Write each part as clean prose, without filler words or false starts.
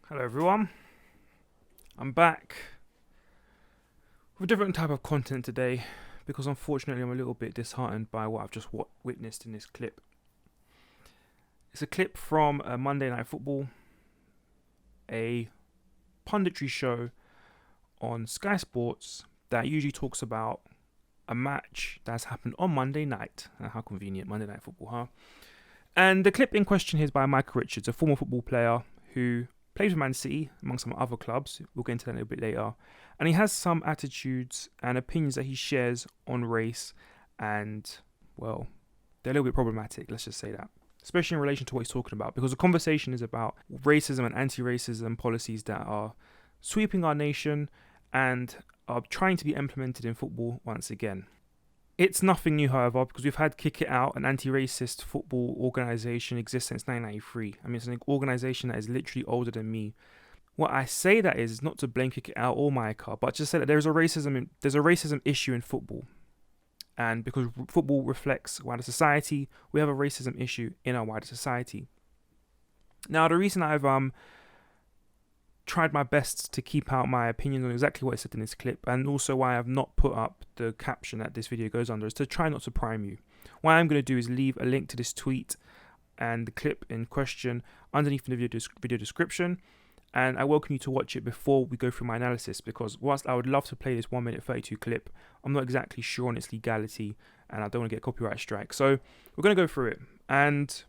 Hello everyone, I'm back with a different type of content today because unfortunately I'm a little bit disheartened by what I've just witnessed in this clip. It's a clip from Monday Night Football, a punditry show on Sky Sports that usually talks about a match that's happened on Monday night. How convenient, Monday Night Football, huh? And the clip in question is by Micah Richards, a former football player who plays for Man City, among some other clubs. We'll get into that a little bit later. And he has some attitudes and opinions that he shares on race. And, well, they're a little bit problematic, let's just say that. Especially in relation to what he's talking about. Because the conversation is about racism and anti-racism policies that are sweeping our nation and are trying to be implemented in football once again. It's nothing new, however, because we've had Kick It Out, an anti-racist football organisation, exist since 1993. I mean, it's an organisation that is literally older than me. What I say that is not to blame Kick It Out or Micah, but just say that there's a racism issue in football. And because football reflects wider society, we have a racism issue in our wider society. Now, the reason I've tried my best to keep out my opinions on exactly what I said in this clip, and also why I have not put up the caption that this video goes under, is to try not to prime you. What I'm going to do is leave a link to this tweet and the clip in question underneath the video description, and I welcome you to watch it before we go through my analysis, because whilst I would love to play this 1 minute 32 clip, I'm not exactly sure on its legality and I don't want to get a copyright strike. So we're going to go through it, and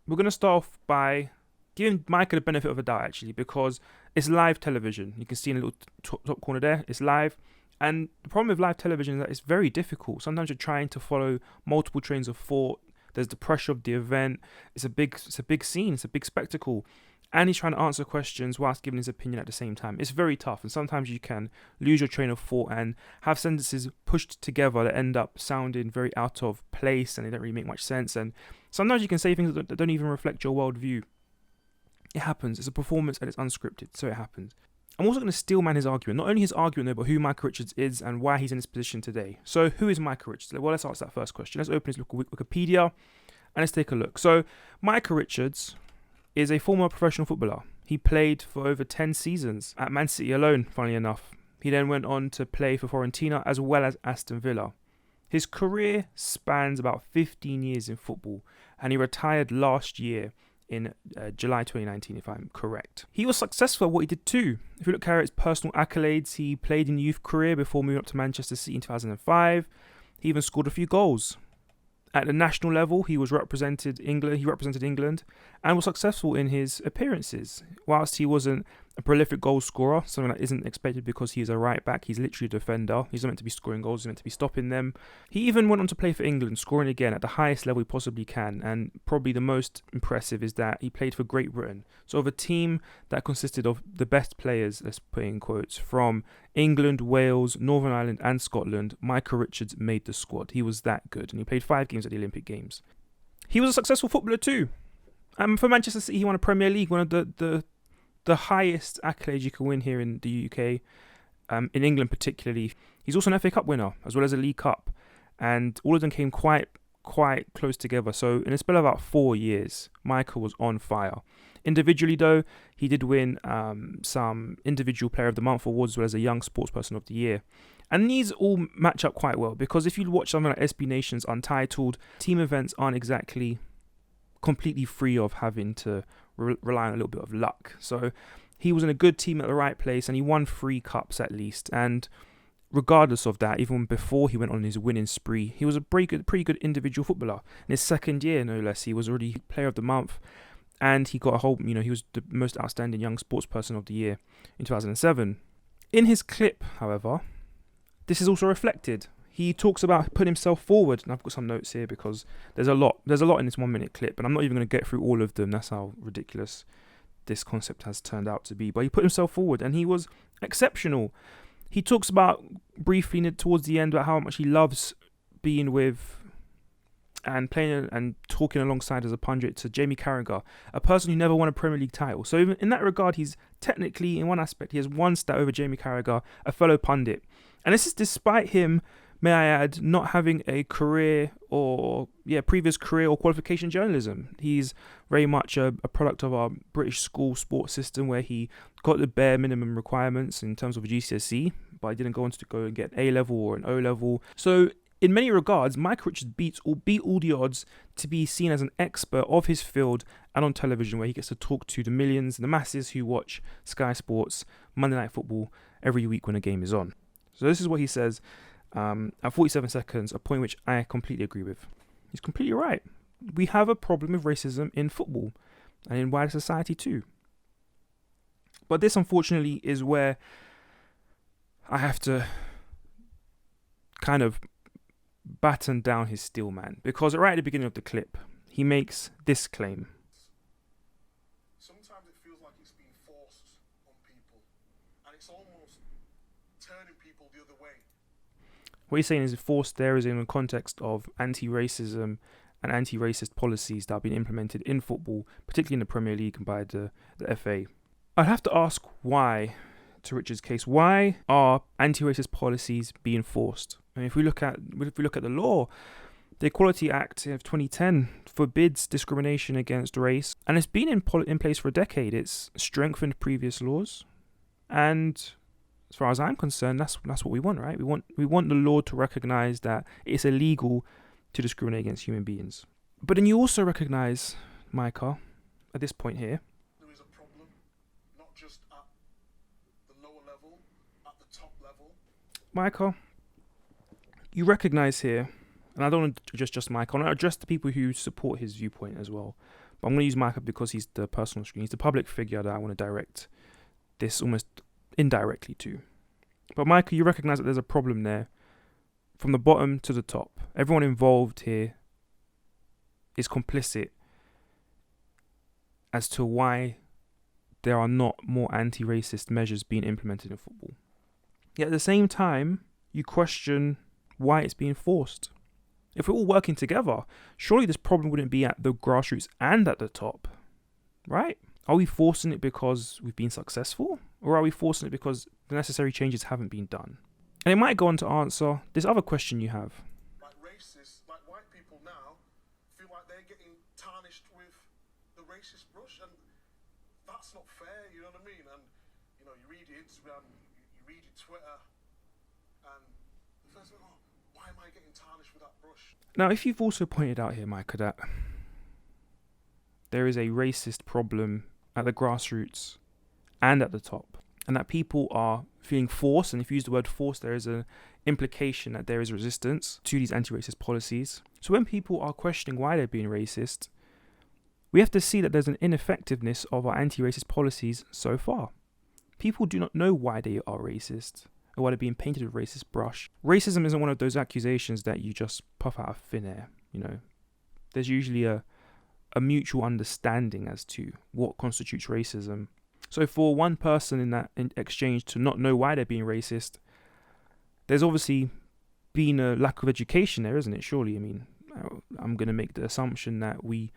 we're going to start off by giving Micah the benefit of the doubt, actually, because it's live television. You can see in the little top corner there, it's live. And the problem with live television is that it's very difficult. Sometimes you're trying to follow multiple trains of thought. There's the pressure of the event. It's a big scene. It's a big spectacle. And he's trying to answer questions whilst giving his opinion at the same time. It's very tough. And sometimes you can lose your train of thought and have sentences pushed together that end up sounding very out of place and they don't really make much sense. And sometimes you can say things that don't even reflect your worldview. It happens. It's a performance and it's unscripted, so it happens. I'm also going to steal his argument. Not only his argument, though, but who Micah Richards is and why he's in this position today. So who is Micah Richards? Well, let's ask that first question. Let's open his Wikipedia and let's take a look. So Micah Richards is a former professional footballer. He played for over 10 seasons at Man City alone, funnily enough. He then went on to play for Fiorentina as well as Aston Villa. His career spans about 15 years in football, and he retired last year in July 2019, if I'm correct. He was successful at what he did too. If you look at his personal accolades, he played in youth career before moving up to Manchester City in 2005. He even scored a few goals. At the national level, he represented England and was successful in his appearances. Whilst he wasn't a prolific goal scorer, something that isn't expected because he is a right back, he's literally a defender. He's not meant to be scoring goals, he's meant to be stopping them. He even went on to play for England, scoring again at the highest level he possibly can. And probably the most impressive is that he played for Great Britain. So of a team that consisted of the best players, let's put in quotes, from England, Wales, Northern Ireland and Scotland, Micah Richards made the squad. He was that good, and he played 5 games at the Olympic Games. He was a successful footballer too. For Manchester City, he won a Premier League, one of the highest accolades you can win here in the UK, in England particularly. He's also an FA Cup winner, as well as a League Cup, and all of them came quite close together. So in a spell of about 4 years, Micah was on fire. Individually, though, he did win some Individual Player of the Month awards, as well as a Young Sportsperson of the Year. And these all match up quite well, because if you watch something like SB Nation's Untitled, team events aren't exactly completely free of having to rely on a little bit of luck. So he was in a good team at the right place, and he won 3 cups at least. And regardless of that, even before he went on his winning spree, he was a pretty good individual footballer. In his second year, no less, he was already Player of the Month, and he got he was the most outstanding Young Sportsperson of the Year in 2007. In his clip, however, this is also reflected. He talks about putting himself forward, and I've got some notes here because there's a lot in this 1 minute clip, and I'm not even going to get through all of them. That's how ridiculous this concept has turned out to be. But he put himself forward, and he was exceptional. He talks about briefly towards the end about how much he loves being with and playing and talking alongside as a pundit to Jamie Carragher, a person who never won a Premier League title. So even in that regard, he's technically, in one aspect, he has one stat over Jamie Carragher, a fellow pundit. And this is despite him May I add, not having a previous career or qualification in journalism. He's very much a product of our British school sports system, where he got the bare minimum requirements in terms of a GCSE, but he didn't go on to go and get A level or an O level. So in many regards, Micah Richards beat all the odds to be seen as an expert of his field and on television, where he gets to talk to the millions and the masses who watch Sky Sports Monday Night Football every week when a game is on. So this is what he says at 47 seconds, a point which I completely agree with. He's completely right. We have a problem with racism in football and in wider society too. But this, unfortunately, is where I have to kind of batten down his steel man, because right at the beginning of the clip, he makes this claim. Sometimes it feels like it's being forced on people, and it's almost turning people the other way. What he's saying is forced there is in the context of anti-racism and anti-racist policies that have been implemented in football, particularly in the Premier League and by the FA. I'd have to ask why, to Richard's case, why are anti-racist policies being forced? I mean, if we look at the law, the Equality Act of 2010 forbids discrimination against race, and it's been in place for a decade. It's strengthened previous laws, and as far as I'm concerned, that's what we want, right? We want the law to recognise that it's illegal to discriminate against human beings. But then you also recognise, Micah, at this point here, there is a problem, not just at the lower level, at the top level. Micah, you recognise here, and I don't want to address just Micah, I want to address the people who support his viewpoint as well. But I'm going to use Micah because he's the person on screen. He's the public figure that I want to direct this almost indirectly to. But Micah, you recognise that there's a problem there from the bottom to the top. Everyone involved here is complicit as to why there are not more anti-racist measures being implemented in football. Yet at the same time, you question why it's being forced. If we're all working together, surely this problem wouldn't be at the grassroots and at the top, right? Are we forcing it because we've been successful? Or are we forcing it because the necessary changes haven't been done? And it might go on to answer this other question you have. Like racists, like white people now, feel like they're getting tarnished with the racist brush, and that's not fair, you know what I mean? And, you know, you read your Instagram, you read your Twitter, and the first thing, why am I getting tarnished with that brush? Now, if you've also pointed out here, Micah, that there is a racist problem at the grassroots and at the top, and that people are feeling forced, and if you use the word force, there is an implication that there is resistance to these anti-racist policies. So when people are questioning why they're being racist, we have to see that there's an ineffectiveness of our anti-racist policies so far. People do not know why they are racist, or why they're being painted with a racist brush. Racism isn't one of those accusations that you just puff out of thin air, you know. There's usually a mutual understanding as to what constitutes racism. So for one person in that exchange to not know why they're being racist, there's obviously been a lack of education there, isn't it? Surely, I mean, I'm going to make the assumption that we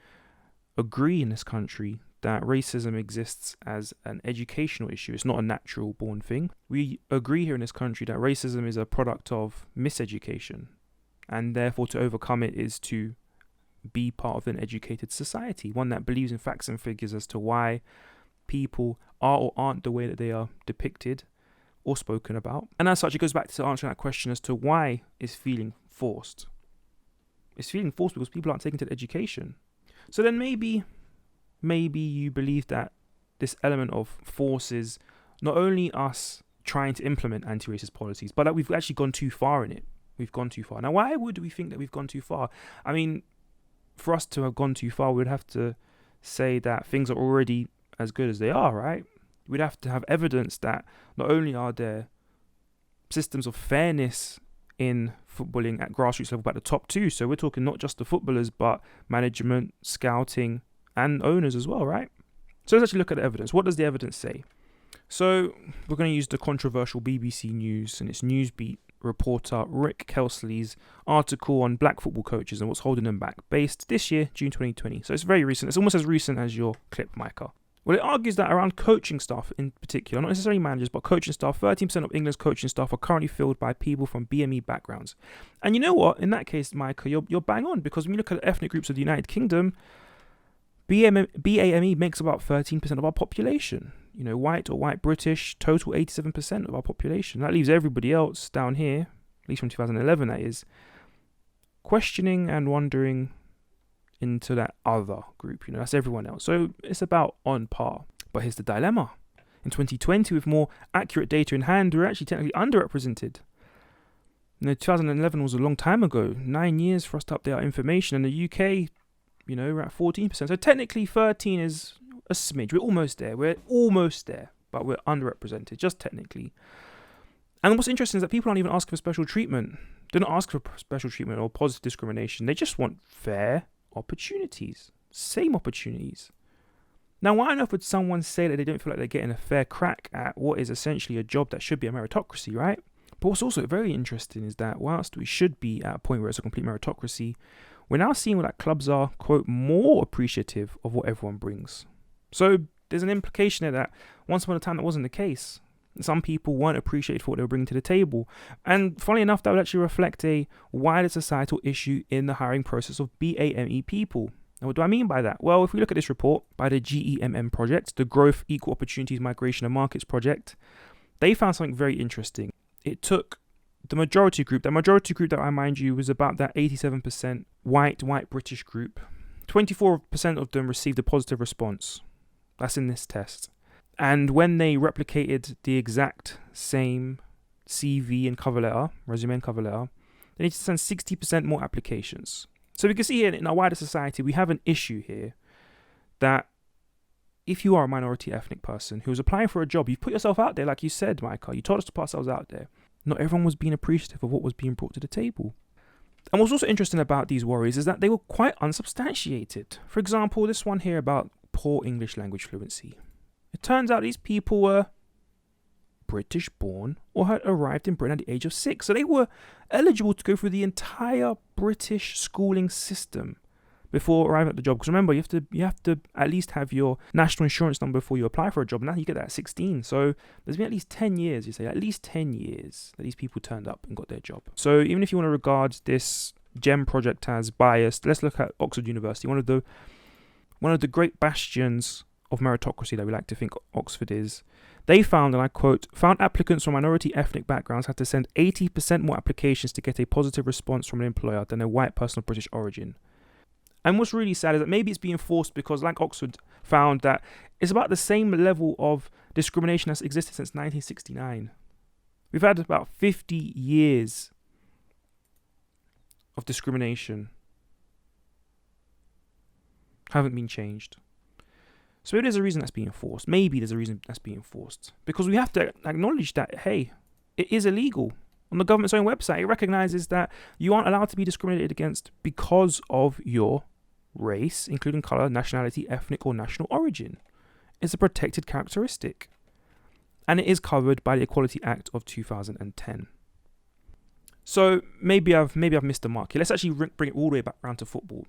agree in this country that racism exists as an educational issue. It's not a natural born thing. We agree here in this country that racism is a product of miseducation, and therefore to overcome it is to be part of an educated society, one that believes in facts and figures as to why people are or aren't the way that they are depicted or spoken about. And as such, it goes back to answering that question as to why it's feeling forced. It's feeling forced because people aren't taken to education. So then maybe you believe that this element of force is not only us trying to implement anti-racist policies, but that we've actually gone too far in it. We've gone too far. Now, why would we think that we've gone too far? I mean, for us to have gone too far, we'd have to say that things are already as good as they are, right? We'd have to have evidence that not only are there systems of fairness in footballing at grassroots level, but at the top too. So we're talking not just the footballers, but management, scouting, and owners as well, right? So let's actually look at the evidence. What does the evidence say? So we're going to use the controversial BBC News and its Newsbeat reporter Rick Kelsley's article on black football coaches and what's holding them back, based this year, June 2020. So it's very recent. It's almost as recent as your clip, Micah. Well, it argues that around coaching staff in particular, not necessarily managers, but coaching staff, 13% of England's coaching staff are currently filled by people from BME backgrounds. And you know what? In that case, Micah, you're bang on, because when you look at ethnic groups of the United Kingdom, BAME makes about 13% of our population. You know, white or white British, total 87% of our population. That leaves everybody else down here, at least from 2011, that is, questioning and wondering into that other group. You know, that's everyone else. So it's about on par. But here's the dilemma. In 2020, with more accurate data in hand, we're actually technically underrepresented. You know, 2011 was a long time ago. 9 years for us to update our information. And the UK, you know, we're at 14%. So technically 13 is a smidge. We're almost there. But we're underrepresented, just technically. And what's interesting is that people aren't even asking for special treatment. They don't ask for special treatment or positive discrimination. They just want fair opportunities. Same opportunities. Now, why on earth would someone say that they don't feel like they're getting a fair crack at what is essentially a job that should be a meritocracy, right? But what's also very interesting is that whilst we should be at a point where it's a complete meritocracy, we're now seeing that clubs are, quote, more appreciative of what everyone brings. So there's an implication there that once upon a time that wasn't the case. Some people weren't appreciated for what they were bringing to the table. And funnily enough, that would actually reflect a wider societal issue in the hiring process of BAME people. Now, what do I mean by that? Well, if we look at this report by the GEMM project, the Growth, Equal Opportunities, Migration and Markets project, they found something very interesting. It took the majority group, that I mind you was about that 87% white British group. 24% of them received a positive response. That's in this test. And when they replicated the exact same CV and cover letter, resume and cover letter, they need to send 60% more applications. So we can see here in our wider society, we have an issue here that if you are a minority ethnic person who is applying for a job, you've put yourself out there, like you said, Micah, you told us to put ourselves out there. Not everyone was being appreciative of what was being brought to the table. And what's also interesting about these worries is that they were quite unsubstantiated. For example, this one here about poor English language fluency. It turns out these people were British born or had arrived in Britain at the age of 6. So they were eligible to go through the entire British schooling system before arriving at the job. Because remember, you have to at least have your national insurance number before you apply for a job. Now you get that at 16. So there's been at least 10 years, at least 10 years that these people turned up and got their job. So even if you want to regard this GEM project as biased, let's look at Oxford University, one of the great bastions of meritocracy that we like to think Oxford is. They found, and I quote, found applicants from minority ethnic backgrounds had to send 80% more applications to get a positive response from an employer than a white person of British origin. And what's really sad is that maybe it's being forced because, like Oxford found, that it's about the same level of discrimination that's existed since 1969. We've had about 50 years of discrimination. Haven't been changed. So maybe there's a reason that's being enforced. Because we have to acknowledge that, hey, it is illegal. On the government's own website, it recognizes that you aren't allowed to be discriminated against because of your race, including color, nationality, ethnic, or national origin. It's a protected characteristic. And it is covered by the Equality Act of 2010. So maybe I've missed the mark here. Let's actually bring it all the way back around to football.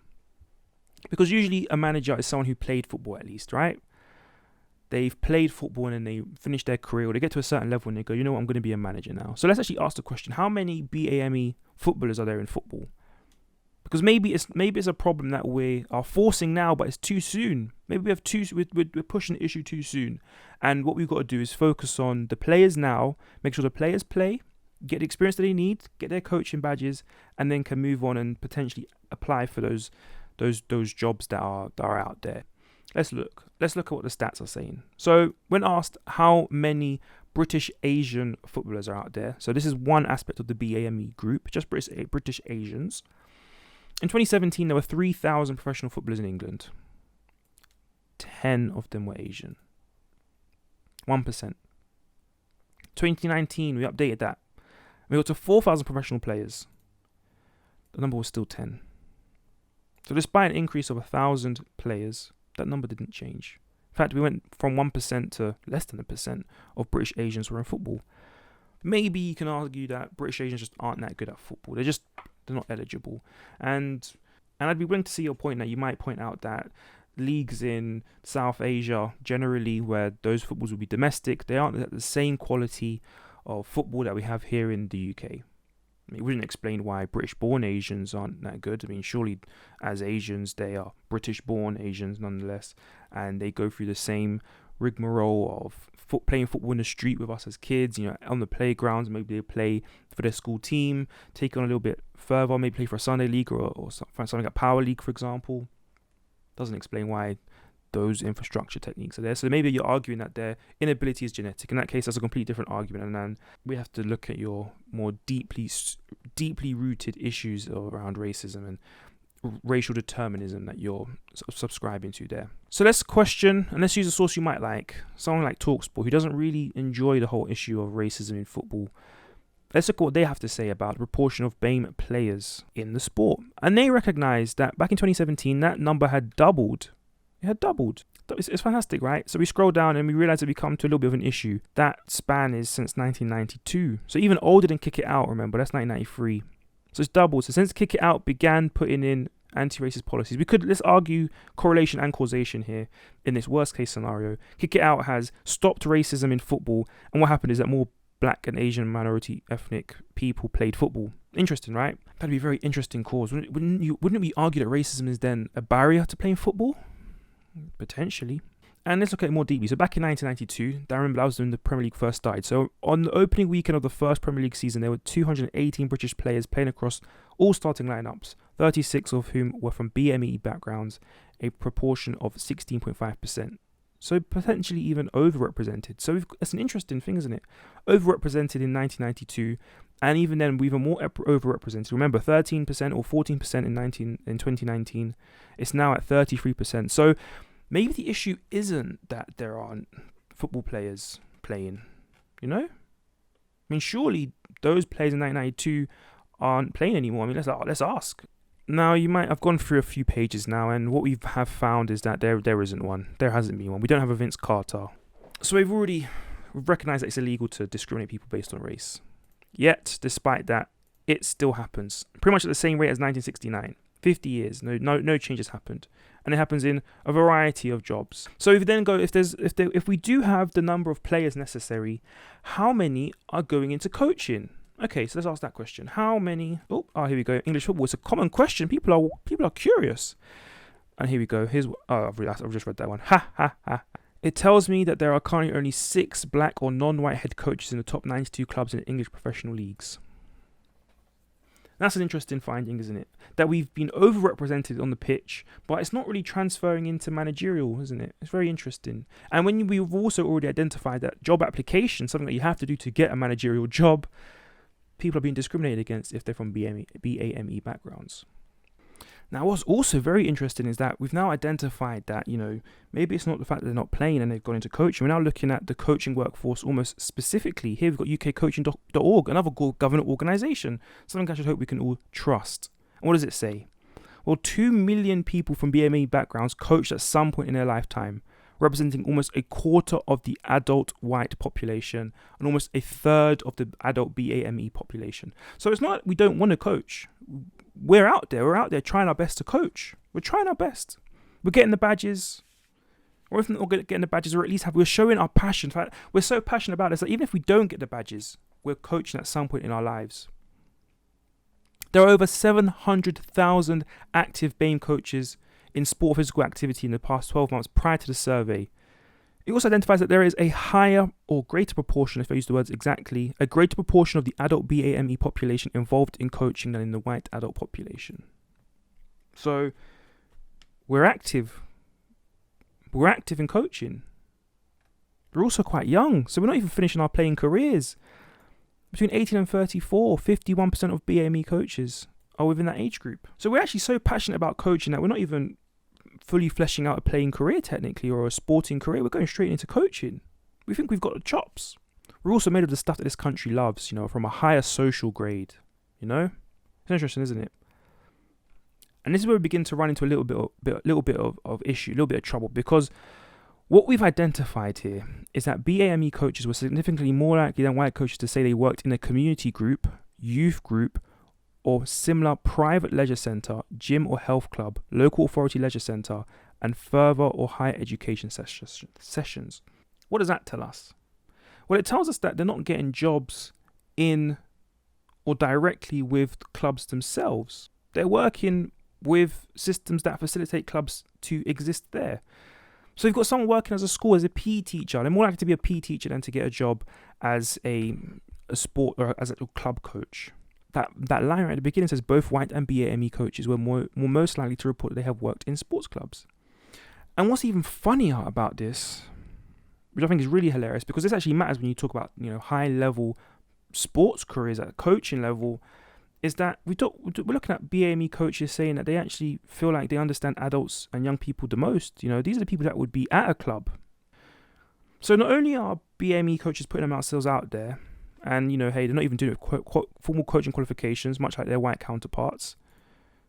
Because usually a manager is someone who played football at least, right? They've played football and then they finish their career, or they get to a certain level and they go, you know what, I'm going to be a manager now. So let's actually ask the question, how many BAME footballers are there in football? Because maybe it's a problem that we are forcing now, but it's too soon. Maybe we're pushing the issue too soon. And what we've got to do is focus on the players now, make sure the players play, get the experience that they need, get their coaching badges, and then can move on and potentially apply for those jobs that are out there. Let's look at what the stats are saying. So when asked how many British Asian footballers are out there, so this is one aspect of the BAME group, just British Asians. In 2017, there were 3,000 professional footballers in England. 10 of them were Asian. 1%. 2019, we updated that. We got to 4,000 professional players. The number was still 10. So despite an increase of 1,000 players, that number didn't change. In fact, we went from 1% to less than 1% of British Asians who are in football. Maybe you can argue that British Asians just aren't that good at football. They're not eligible. And I'd be willing to see your point that you might point out that leagues in South Asia generally, where those footballs will be domestic, they aren't at the same quality of football that we have here in the UK. I mean, it wouldn't explain why British-born Asians aren't that good. I mean, surely as Asians, they are British-born Asians nonetheless, and they go through the same rigmarole of playing football in the street with us as kids, on the playgrounds. Maybe they play for their school team, take on a little bit further, maybe play for a Sunday league or something like Power League, for example. Doesn't explain why those infrastructure techniques are there. So maybe you're arguing that their inability is genetic. In that case, that's a completely different argument, and then we have to look at your more deeply rooted issues around racism and racial determinism that you're sort of subscribing to there. So let's question, and let's use a source you might like, someone like TalkSport, who doesn't really enjoy the whole issue of racism in football. Let's look at what they have to say about the proportion of BAME players in the sport. And they recognize that back in 2017, that number had doubled. It had doubled. It's fantastic, right? So we scroll down and we realize that we come to a little bit of an issue. That span is since 1992. So even older than Kick It Out, remember, that's 1993. So it's doubled. So since Kick It Out began putting in anti-racist policies, let's argue correlation and causation here in this worst case scenario. Kick It Out has stopped racism in football, and what happened is that more Black and Asian minority ethnic people played football. Interesting, right? That'd be a very interesting cause. Wouldn't we argue that racism is then a barrier to playing football? Potentially. And let's look at it more deeply. So back in 1992, I remember that was when the Premier League first started. So on the opening weekend of the first Premier League season, there were 218 British players playing across all starting lineups, 36 of whom were from BME backgrounds, a proportion of 16.5%. So potentially even overrepresented. So that's an interesting thing, isn't it? Overrepresented in 1992, and even then, we're even more overrepresented. Remember, 13% or 14% in 2019. It's now at 33%. So maybe the issue isn't that there aren't football players playing, I mean, surely those players in 1992 aren't playing anymore. I mean, let's ask. Now, you might have gone through a few pages now, and what we have found is that there isn't one. There hasn't been one. We don't have a Vince Carter. So we've recognised that it's illegal to discriminate people based on race. Yet, despite that, it still happens. Pretty much at the same rate as 1969. 50 years, no changes happened. And it happens in a variety of jobs. So if we then go, if we do have the number of players necessary, how many are going into coaching? Okay, so let's ask that question. How many? Here we go. English football. It's a common question. People are curious. And here we go. I've just read that one. Ha ha ha. It tells me that there are currently only 6 black or non-white head coaches in the top 92 clubs in English professional leagues. That's an interesting finding, isn't it? That we've been overrepresented on the pitch, but it's not really transferring into managerial, isn't it? It's very interesting. And when we've also already identified that job application, something that you have to do to get a managerial job, people are being discriminated against if they're from BAME backgrounds. Now, what's also very interesting is that we've now identified that, maybe it's not the fact that they're not playing and they've gone into coaching. We're now looking at the coaching workforce almost specifically. Here we've got ukcoaching.org, another government organisation, something I should hope we can all trust. And what does it say? Well, 2 million people from BAME backgrounds coached at some point in their lifetime, representing almost a quarter of the adult white population and almost a third of the adult BAME population. So it's not we don't want to coach. We're out there trying our best to coach. We're trying our best. We're getting the badges. Or if not getting the badges, or at least we're showing our passion. In fact, we're so passionate about this that even if we don't get the badges, we're coaching at some point in our lives. There are over 700,000 active BAME coaches in sport physical activity in the past 12 months prior to the survey. It also identifies that there is a higher or greater proportion, if I use the words exactly, a greater proportion of the adult BAME population involved in coaching than in the white adult population. So, we're active. We're active in coaching. We're also quite young, so we're not even finishing our playing careers. Between 18 and 34, 51% of BAME coaches are within that age group. So we're actually so passionate about coaching that we're not even fully fleshing out a playing career technically or a sporting career. We're going straight into coaching. We think we've got the chops. We're also made of the stuff that this country loves, from a higher social grade, It's interesting, isn't it? And this is where we begin to run into a little bit of issue, a little bit of trouble, because what we've identified here is that BAME coaches were significantly more likely than white coaches to say they worked in a community group, youth group, or similar private leisure centre, gym or health club, local authority leisure centre, and further or higher education sessions. What does that tell us? Well, it tells us that they're not getting jobs in or directly with clubs themselves. They're working with systems that facilitate clubs to exist there. So you've got someone working as a school as a PE teacher. They're more likely to be a PE teacher than to get a job as a sport or as a club coach. That line right at the beginning says both white and BAME coaches were most likely to report that they have worked in sports clubs. And what's even funnier about this, which I think is really hilarious, because this actually matters when you talk about high level sports careers at a coaching level, is that we're looking at BAME coaches saying that they actually feel like they understand adults and young people the most. These are the people that would be at a club. So not only are BAME coaches putting themselves out there, and hey, they're not even doing it with formal coaching qualifications, much like their white counterparts.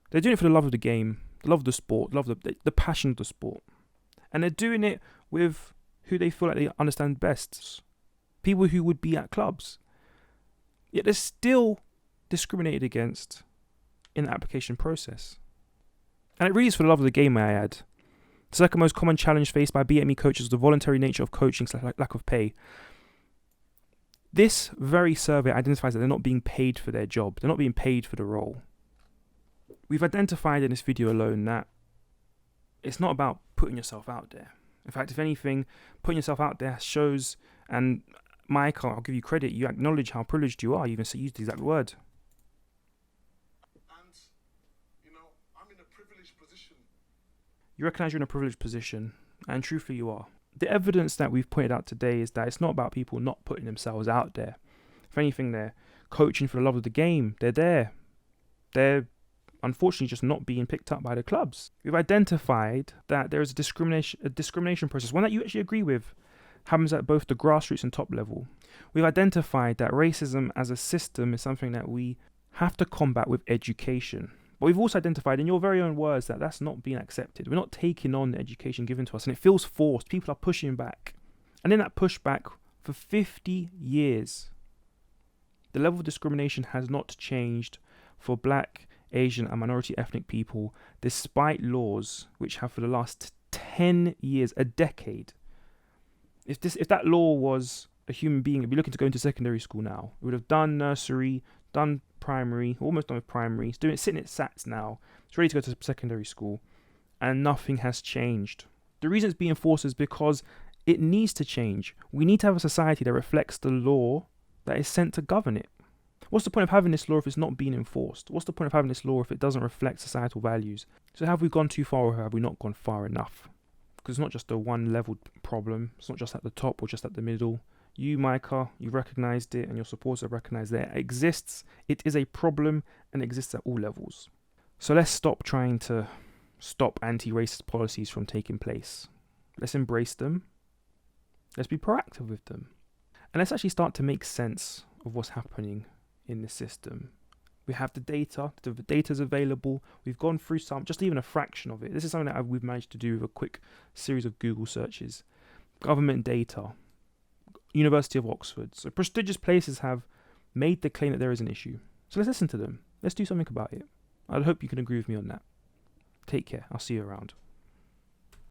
They're doing it for the love of the game, the love of the sport, the passion of the sport, and they're doing it with who they feel like they understand best, people who would be at clubs. Yet they're still discriminated against in the application process. And it really is for the love of the game, may I add. The second most common challenge faced by BME coaches is the voluntary nature of coaching / lack of pay. This very survey identifies that they're not being paid for their job. They're not being paid for the role. We've identified in this video alone that it's not about putting yourself out there. In fact, if anything, putting yourself out there shows, and Micah, I'll give you credit, you acknowledge how privileged you are. You even used the exact word. And, I'm in a privileged position. You recognise you're in a privileged position, and truthfully you are. The evidence that we've pointed out today is that it's not about people not putting themselves out there. If anything, they're coaching for the love of the game. They're there. They're unfortunately just not being picked up by the clubs. We've identified that there is a discrimination process, one that you actually agree with, happens at both the grassroots and top level. We've identified that racism as a system is something that we have to combat with education. But we've also identified in your very own words that that's not being accepted. We're not taking on the education given to us, and it feels forced. People are pushing back. And in that pushback, for 50 years, the level of discrimination has not changed for Black, Asian and minority ethnic people, despite laws which have for the last 10 years, a decade. If that law was a human being, it'd be looking to go into secondary school now. It would have done nursery, done primary, almost done with primary. It's sitting at SATs now. It's ready to go to secondary school, and nothing has changed. The reason it's being enforced is because it needs to change. We need to have a society that reflects the law that is sent to govern it. What's the point of having this law if it's not being enforced? What's the point of having this law if it doesn't reflect societal values? So have we gone too far, or have we not gone far enough? Because it's not just a one-level problem. It's not just at the top or just at the middle. You, Micah, you've recognised it, and your supporters have recognised that it exists. It is a problem and exists at all levels. So let's stop trying to stop anti-racist policies from taking place. Let's embrace them. Let's be proactive with them. And let's actually start to make sense of what's happening in the system. We have the data is available. We've gone through just even a fraction of it. This is something that we've managed to do with a quick series of Google searches. Government data, University of Oxford. So prestigious places have made the claim that there is an issue. So let's listen to them. Let's do something about it. I hope you can agree with me on that. Take care. I'll see you around.